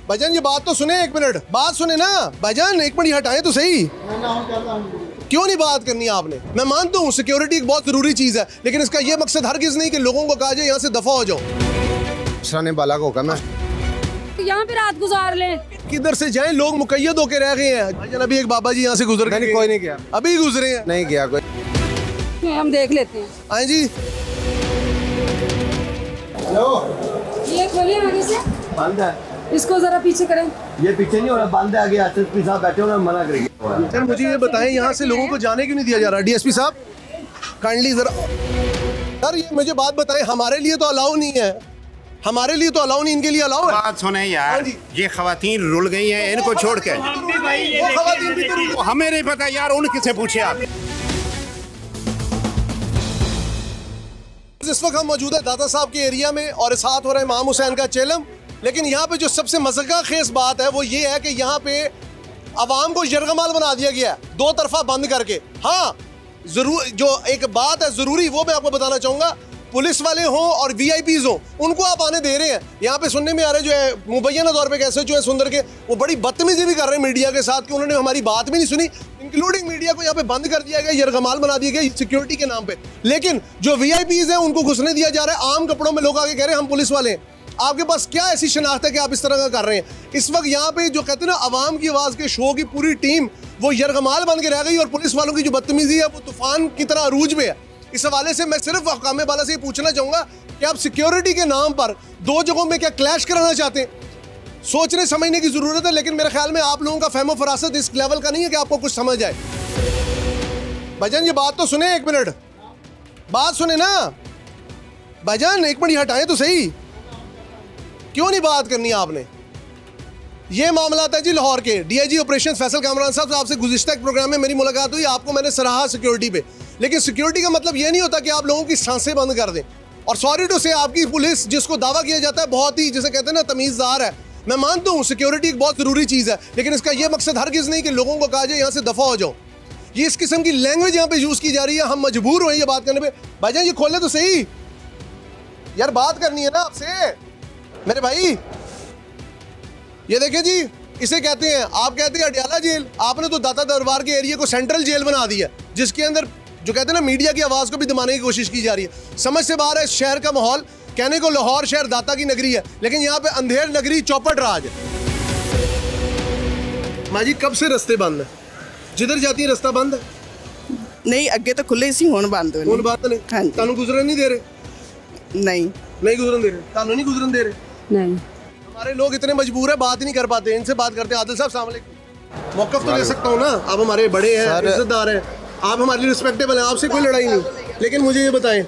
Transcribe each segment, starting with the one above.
भाईजान ये बात तो सुने, एक मिनट बात सुने ना भाईजान, एक मिनट हटाए तो सही। क्यों नहीं बात करनी आपने? मैं मानता हूँ सिक्योरिटी एक बहुत जरूरी चीज है, लेकिन इसका ये मकसद हरगिज नहीं कि लोगों को कहा जाए यहाँ से दफा हो जाओ। सराने बाला को हुक्म है यहाँ पे रात गुजार लें। किधर से जाएं, लोग मुकैयद होके रह गए हैं। भाईजान अभी एक बाबा जी यहाँ से गुजर गए। कोई नहीं गया, अभी गुजरे हैं। नहीं गया कोई। हम देख लेते हैं। आए जी। हेलो, ये खोलिए आगे से, बंद है। इसको जरा पीछे करें। ये पीछे नहीं हो रहा, बंद है। आगे एसएसपी साहब बैठे हो, मना करेंगे। सर मुझे ये बताएं, यहाँ से लोगों को जाने क्यों नहीं दिया जा रहा? डीएसपी साहब काइंडली जरा। सर ये मुझे बात बताएं, हमारे लिए तो अलाउ नहीं है, हमारे लिए तो अलाउ नहीं, इनके लिए अलाउ है? बात सुने यार, ये खवातीन रुल गई हैं, इनको छोड़ के। खवातीन भी तो हमें नहीं पता यार, उनसे से पूछे आप। इस वक्त हम मौजूद है दाता साहब के एरिया में और साथ हो रहा है इमाम हुसैन का चेलम। लेकिन यहाँ पे जो सबसे मज़ेदार खेस बात है वो ये है कि यहाँ पे अवाम को यरगमाल बना दिया गया है, दो तरफा बंद करके। हाँ जरूर, जो एक बात है ज़रूरी वो मैं आपको बताना चाहूँगा, पुलिस वाले हों और वीआईपीज़ हों, उनको आप आने दे रहे हैं। यहाँ पे सुनने में आ रहा है जो है मुबैना तौर पे कैसे जो है सुंदर के वो बड़ी बदतमीजी भी कर रहे हैं मीडिया के साथ कि उन्होंने हमारी बात भी नहीं सुनी, इंक्लूडिंग मीडिया को यहाँ पे बंद कर दिया गया, यरगमाल बना दिया गया सिक्योरिटी के नाम पे। लेकिन जो वीआईपीज़ हैं उनको घुसने दिया जा रहा है, आम कपड़ों में लोग आगे कह रहे हैं हम पुलिस वाले हैं। आपके पास क्या ऐसी शनाख्त है कि आप इस तरह का कर रहे हैं? इस वक्त यहाँ पे जो कहते हैं ना अवाम की आवाज़ के शो की पूरी टीम वो यरगमाल बन के रह गई और पुलिस वालों की जो बदतमीजी है वो तूफान की तरह अरूज में है। इस हवाले से मैं सिर्फ हकामे वाला से ये पूछना चाहूँगा कि आप सिक्योरिटी के नाम पर दो जगहों में क्या क्लैश कराना चाहते हैं? सोचने समझने की ज़रूरत है, लेकिन मेरे ख्याल में आप लोगों का फहमो फरासत इस लेवल का नहीं है कि आपको कुछ समझ आए। भाईजान ये बात तो सुने, एक मिनट बात सुने ना भाईजान, एक मिनट हटाएं तो सही। क्यों नहीं बात करनी आपने? ये मामला था जी लाहौर के डीआईजी ऑपरेशन फैसल कामरान साहब से आपसे गुज़िश्ता एक प्रोग्राम में मेरी मुलाकात हुई, आपको मैंने सराहा सिक्योरिटी पे, लेकिन सिक्योरिटी का मतलब ये नहीं होता कि आप लोगों की सांसें बंद कर दें। और सॉरी टू से आपकी पुलिस जिसको दावा किया जाता है बहुत ही जिसे कहते हैं ना तमीज़दार है। मैं मानता हूँ सिक्योरिटी एक बहुत ज़रूरी चीज़ है, लेकिन इसका ये मकसद हरगिज़ नहीं कि लोगों को कहा जाए यहाँ से दफ़ा हो जाओ। ये इस किस्म की लैंग्वेज यहाँ पे यूज़ की जा रही है, हम मजबूर हुए ये बात करने पर। भाईजान ये खोले तो सही यार, बात करनी है ना आपसे मेरे भाई। ये देखिए जी, इसे कहते हैं, आप कहते हैं अडयाला जेल, आपने तो दाता दरबार के एरिया को सेंट्रल जेल बना दिया, जिसके अंदर जो कहते हैं ना मीडिया की आवाज़ को भी दबाने की कोशिश की जा रही है। समझ से बाहर है शहर का माहौल। कहने को लाहौर शहर दाता की नगरी है, लेकिन यहाँ पे अंधेर नगरी चौपट राज है। माजी कब से रास्ते बंद है? जिधर जाती है रास्ता बंद है? नहीं अगे तो खुले सी हुण बंद होने। हुण बंद ने? हाँ जी। तानू गुजरन नहीं दे रहे? नहीं नहीं गुजरन दे रहे, तानू नहीं गुजरन दे रहे? नहीं, हमारे लोग इतने मजबूर है, बात ही नहीं कर पाते। इनसे बात करते हैं। आदिल साहब अस्सलाम वालेकुम। मौक़िफ़ तो ले सकता हूँ ना, आप हमारे बड़े हैं, इज्जतदार हैं, आप हमारे लिए रिस्पेक्टेबल हैं, आपसे कोई लड़ाई नहीं। लेकिन मुझे ये बताएं,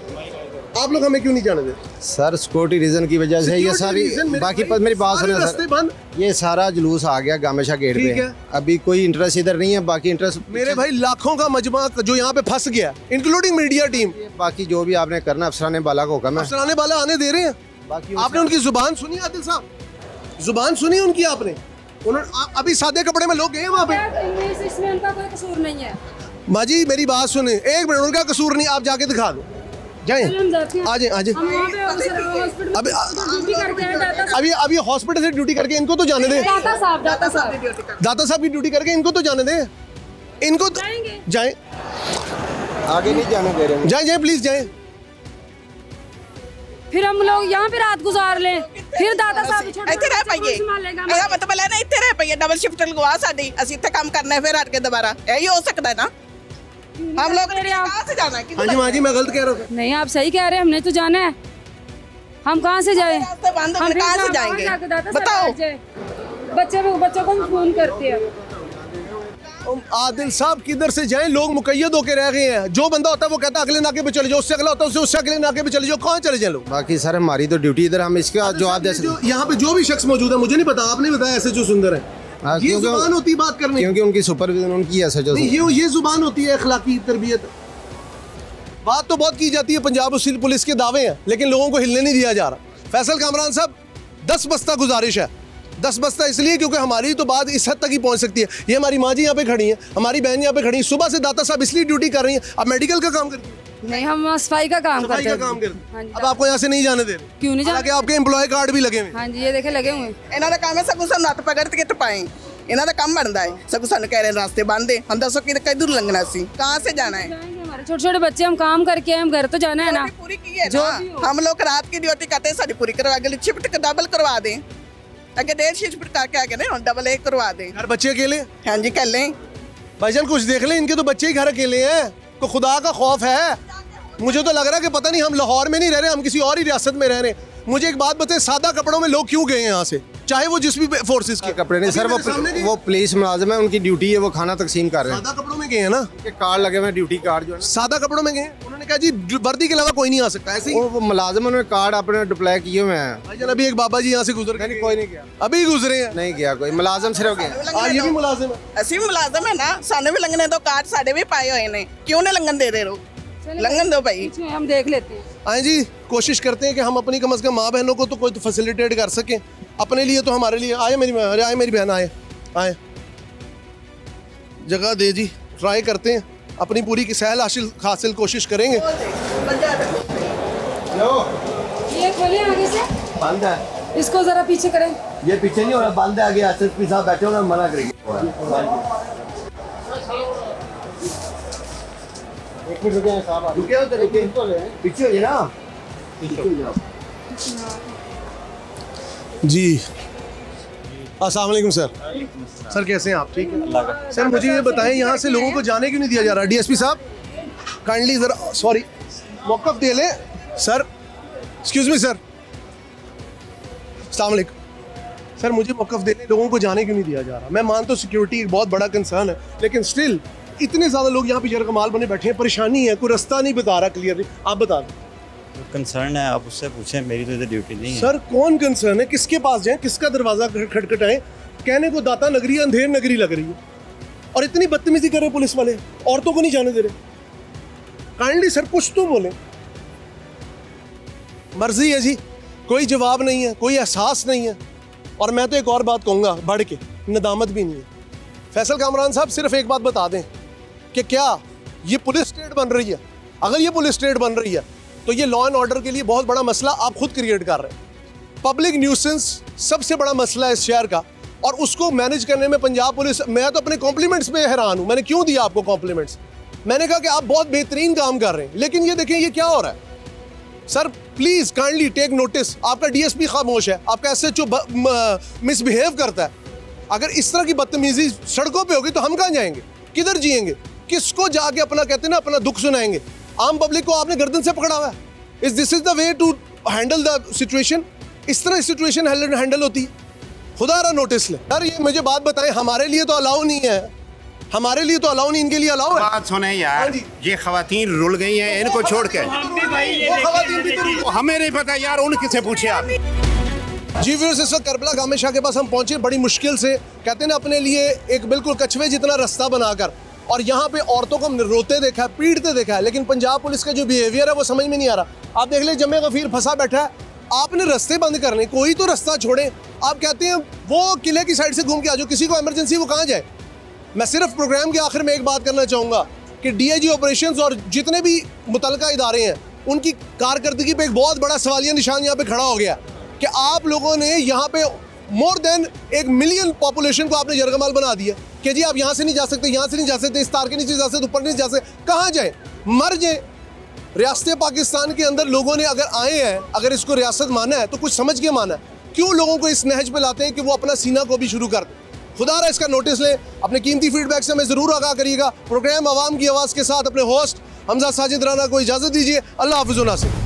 आप लोग हमें क्यों नहीं जाने देते? सर सिक्योरिटी रीजन की वजह से ये सारी बाकी मेरी बात सुने सर, ये सारा जुलूस आ गया गामेशा गेट पे। अभी कोई इंटरेस्ट इधर नहीं है, बाकी इंटरेस्ट मेरे भाई लाखों का मजमा जो यहाँ पे फंस गया, इंक्लूडिंग मीडिया टीम। बाकी जो भी आपने करना अफसराने बाला को हुक्म है। अफसराने बाला आने दे रहे हैं। बाकी आपने उनकी जुबान सुनी? आदिल साहब जुबान सुनी उनकी आपने? उन्होंने अभी सादे कपड़े में लोग गए वहाँ पे। इसमें उनका कोई कसूर नहीं है। माजी मेरी बात सुने, एक मिनट, उनका कसूर नहीं, आप जाके दिखा दो, जाएं आ जाए आ जाए। अभी हॉस्पिटल से ड्यूटी करके इनको तो जाने दें। दाता साहब की ड्यूटी करके इनको तो जाने दें, इनको तो जाएं, आगे नहीं जाने दे रहे। जाएं जाएं प्लीज जाएं। फिर हम लोग यहाँ पे रात गुजार लें, फिर दाता साहब ਇੱਥੇ ਰਹਿ ਪਈਏ। ਇਹਦਾ ਮਤਲਬ ਹੈ ਨਾ ਇੱਥੇ ਰਹਿ ਪਈਏ, डबल शिफ्ट लगा साडी, ਅਸੀਂ ਇੱਥੇ ਕੰਮ करना है फिर हट के दोबारा, यही हो सकता है ना? हम लोग कहाँ से जाना है? हाँ जी माँ जी, मैं गलत कह रहा हूँ? नहीं आप सही कह रहे हैं, हमने तो जाना है, हम कहाँ से जाए? बंद हो, कहाँ से जाएंगे बताओ? बच्चों को भी फोन करते हैं। आदिल साहब किधर से जाएं, लोग मुकैयद होके रह गए हैं। जो बंदा होता है वो कहता है अगले नाके पे चले जाओ, उससे अगला होता है उससे अगले नाके पे चले जाओ। कहाँ चले जाए लोग? बाकी सर हमारी तो ड्यूटी इधर, हम इसका जवाब दे सकते। यहाँ पे जो भी शख्स मौजूद है, मुझे नहीं पता, आपने बताया ऐसे जो सुंदर है, ये जुबान होती है बात करने, क्योंकि उनकी सुपरविजन उनकी है सर। ये जुबान होती है अखलाकी तरबियत। बात तो बहुत की जाती है, पंजाब पुलिस के दावे हैं, लेकिन लोगों को हिलने नहीं दिया जा रहा। फैसल कामरान साहब 10 बस्ता गुजारिश है, 10 बजता इसलिए क्योंकि हमारी तो बात इस हद तक ही पहुंच सकती है। ये हमारी माँ जी यहाँ पे खड़ी हैं, हमारी बहन यहाँ पे खड़ी हैं, सुबह से दाता साहब इसलिए ड्यूटी कर रही हैं। अब मेडिकल का काम करती हैं? नहीं, हम सफाई का काम करते हैं। हाँ जी। अब आपको यहाँ से नहीं जाने दे रहे? क्यों नहीं जाने? आपके एम्प्लॉय कार्ड भी लगे हुए? हाँ जी, ये देखे लगे हुए। ਇਹਨਾਂ ਦਾ ਕੰਮ ਹੈ ਸਗੋਂ ਸਾਨੂੰ ਨੱਤ ਪਕੜ ਕੇ ਟਪਾਏ, ਇਹਨਾਂ ਦਾ ਕੰਮ ਬਣਦਾ ਹੈ। ਸਗੋਂ ਸਾਨੂੰ ਕਹਿ ਰਹੇ ਰਾਸਤੇ ਬੰਦ है, हम दसो कि दूर लंघना सी, कहाँ से जाना है? हमारे छोटे छोटे बच्चे, हम काम करके आए, हम घर तो जाना है ना। पूरी की है ना, हम लोग रात की ड्यूटी करते हैं, सारी पूरी करवा, अगली शिफ्ट डबल करवा दें, अगे 1.5 शिफ्ट करके आगे ना डबल 1 करवा दें। घर बच्चे अकेले? हाँ जी कर लें। भाईजान कुछ देख लें, इनके तो बच्चे ही घर अकेले हैं, तो खुदा का खौफ है। मुझे तो लग रहा है कि पता नहीं हम लाहौर में नहीं रह रहे, हम किसी और ही रियासत में रह रहे हैं। मुझे एक बात बताएं, सादा कपड़ों में लोग क्यों गए हैं यहाँ से, चाहे वो जिस भी फोर्सेस के कपड़े नहीं सर, वो पुलिस मुलाजिम है, उनकी ड्यूटी है, वो खाना तकसीम कर रहे हैं। सादा कपड़ों में गए हैं ना, कार्ड लगे हुए, ड्यूटी कार्ड जो है सादा कपड़ों में गए। उन्होंने कहा जी वर्दी के अलावा कोई नहीं आ सकता, ऐसे ही वो मुलाजिम, उन्होंने कार्ड अपने डिप्लाई किए हुए हैं। भाईजान अभी एक बाबा जी यहाँ से गुजर गए? कोई नहीं गया, अभी गुजरे हैं? नहीं गया कोई, मुलाजिम सिर्फ गया। ये भी मुलाजिम है? ਅਸੀਂ ਵੀ ਮੁਲਾਜ਼ਮ ਹੈ ਨਾ, ਸਾਨੂੰ ਵੀ ਲੰਘਣੇ ਦੋ, ਕਾਰਡ ਸਾਡੇ ਵੀ ਪਾਏ ਹੋਏ ਨੇ, क्यों नहीं लंघन दे रहे हो? लंघन दो भाई, हम देख लेते हैं। आए जी, कोशिश करते हैं कि हम अपनी कम से कम माँ बहनों को तो कोई तो फैसिलिटेट कर सकें, अपने लिए तो हमारे लिए। आए मेरी बहन, आए जगह दे जी, ट्राई करते हैं, अपनी पूरी की सहल हासिल कोशिश करेंगे। ये खोलिए आगे से, बंद है, इसको जरा पीछे करें। ये पीछे नहीं हो रहा, बंद है, आगे एसएसपी साहब बैठे हो, मना करेंगे। एक मिनट रुके साहब, रुके हो तो रुके, पीछे हो जाए ना, पीछे हो जाओ जी। अस्सलाम वालेकुम सर। सर कैसे हैं आप? ठीक है सर, मुझे ये बताएं यहाँ से लोगों को जाने क्यों नहीं दिया जा रहा? डीएसपी साहब काइंडली ज़रा सॉरी मौक़िफ़ दे लें सर। एक्सक्यूज़ मी सर, अस्सलाम वालेकुम सर, मुझे मौक़िफ़ दे लें, लोगों को जाने क्यों नहीं दिया जा रहा? मैं मानता हूँ सिक्योरिटी एक बहुत बड़ा कंसर्न है, लेकिन स्टिल इतने ज़्यादा लोग यहाँ पे यरगमाल बने बैठे हैं, परेशानी है, कोई रास्ता नहीं बता रहा क्लियरली। आप बता दें। कंसर्न है, आप उससे पूछें, मेरी तो इधर ड्यूटी नहीं है। सर कौन कंसर्न है, किसके पास जाएं, किसका दरवाज़ा खटखटाएं? कहने को दाता नगरी अंधेर नगरी लग रही है, और इतनी बदतमीजी कर रहे हैं पुलिस वाले, औरतों को नहीं जाने दे रहे। काइंडली सर कुछ तो बोले। मर्जी है जी, कोई जवाब नहीं है, कोई एहसास नहीं है, और मैं तो एक और बात कहूँगा बढ़ के, नदामत भी नहीं है। फैसल कामरान साहब सिर्फ एक बात बता दें कि क्या ये पुलिस स्टेट बन रही है? अगर ये पुलिस स्टेट बन रही है तो ये लॉ एंड ऑर्डर के लिए बहुत बड़ा मसला आप खुद क्रिएट कर रहे हैं। पब्लिक न्यूसेंस सबसे बड़ा मसला है इस शहर का, और उसको मैनेज करने में पंजाब पुलिस, मैं तो अपने कॉम्प्लीमेंट्स पे हैरान हूँ। मैंने क्यों दिया आपको कॉम्प्लीमेंट्स? मैंने कहा कि आप बहुत बेहतरीन काम कर रहे हैं, लेकिन ये देखें ये क्या हो रहा है। Sir please kindly take notice, आपका डीएसपी खामोश है, आपका एसएचओ मिसबिहेव करता है। अगर इस तरह की बदतमीजी सड़कों पे होगी तो हम कहाँ जाएंगे, किधर जिएंगे, किसको जाके अपना कहते हैं ना अपना दुख सुनाएंगे? आम पब्लिक को आपने गर्दन से पकड़ा हुआ है। This is the way to handle the situation? इस तरह सिचुएशन हैंडल होती है? खुदा रहा नोटिस ले। यार ये मुझे बात बताएं, हमारे लिए तो अलाउ नहीं है, हमारे लिए तो अलाउ नहीं, इनके लिए अलाउ है? बात सुने यार, ये खवातीन रुल गई हैं, इनको छोड़ के। हमें नहीं पता यार, उनसे से पूछे आप। जी व्यूअर्स, इस वक्त करबला गामे शाह के पास हम पहुंचे, बड़ी मुश्किल से, कहते हैं ना अपने लिए एक बिल्कुल कछुए जितना रास्ता बनाकर, और यहाँ पे औरतों को रोते देखा है, पीटते देखा है, लेकिन पंजाब पुलिस का जो बिहेवियर है वो समझ में नहीं आ रहा। आप देख ले, जमे गफीर फंसा बैठा है, आपने रास्ते बंद करने, कोई तो रास्ता छोड़े। आप कहते हैं वो किले की साइड से घूम के आ जाओ, किसी को इमरजेंसी, वो कहाँ जाए? मैं सिर्फ प्रोग्राम के आखिर में एक बात करना चाहूँगा कि डीआईजी ऑपरेशंस और जितने भी मुतलका इदारे हैं उनकी कारकर्दगी पे एक बहुत बड़ा सवालिया निशान यहाँ पे खड़ा हो गया कि आप लोगों ने यहाँ पे मोर देन 1 मिलियन पॉपुलेशन को आपने यरगमाल बना दिया कि जी आप यहाँ से नहीं जा सकते, यहाँ से नहीं जा सकते, इस तार के नीचे जा सकते, ऊपर नहीं जा सकते। कहाँ जाए? मर जाए। रियासत पाकिस्तान के अंदर लोगों ने अगर आए हैं, अगर इसको रियासत माना है तो कुछ समझ के माना है। क्यों लोगों को इस नहज पे लाते हैं कि वो अपना सीना को भी शुरू कर दें? खुदा रहा इसका नोटिस लें। अपने कीमती फीडबैक से हमें ज़रूर आगाह करिएगा। प्रोग्राम आवाम की आवाज़ के साथ अपने होस्ट हमजा साजिद राना को इजाज़त दीजिए। अल्लाह हाफ़िज़।